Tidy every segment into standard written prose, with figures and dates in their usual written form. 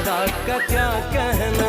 जरा का क्या कहना,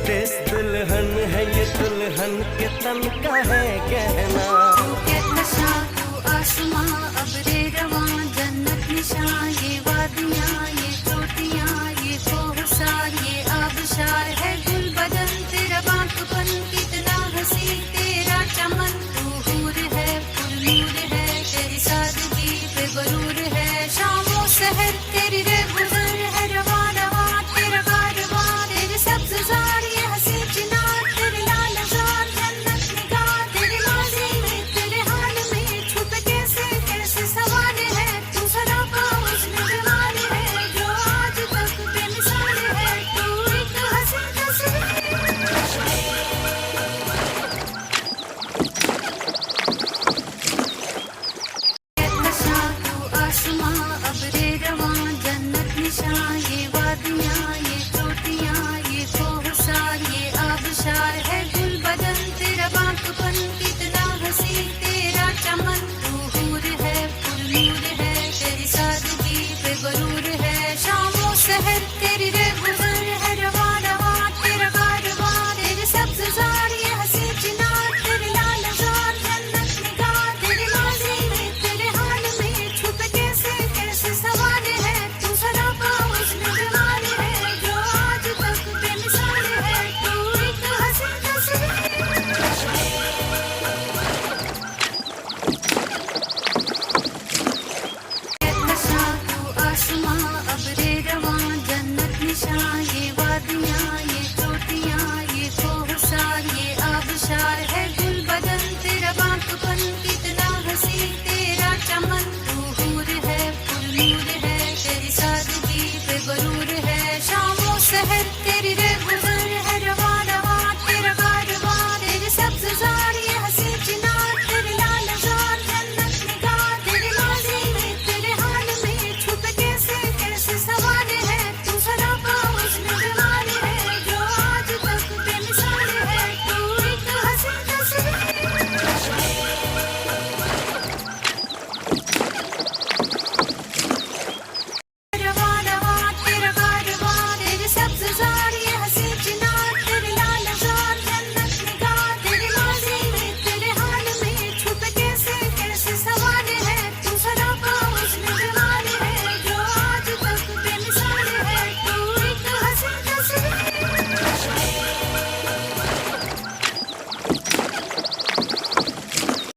देश दुल्हन है ये, दुल्हन के तन का है गहना। तू आसमां अबरे रवां, जन्नत निशां, ये वादियां, ये चोटियां, ये कोहसार, ये आबशार है गुल बदन तेरा बांकपन, कितना हसी तेरा चमन। तू हूर है पुरनूर है, तेरी सादगी पे गरूर है, शामो सहर तेरी रे गुजर है, रवा रवा तेरा कारवां, तेरे सब्ज़ार ये हसी चिनार, तेरे लाल जार जन्नत निगार, तेरे माज़ी में तेरे हाल में छुप कैसे कैसे सवाल है। तू सरापा हुस्न जमाल है, जो आज तक बेमिसाल है, तू एक हसी तस्वीर। तू आसमां अबरे रवां, जन्नत निशां, ये वादियां, ये चोटियां, ये कोहसार, ये आबशार है गुल बदन तेरा बांकपन, कितना हसी तेरा चमन। तू हूर है पुरनूर है, तेरी सादगी पे गरूर है, शामो सहर तेरी रे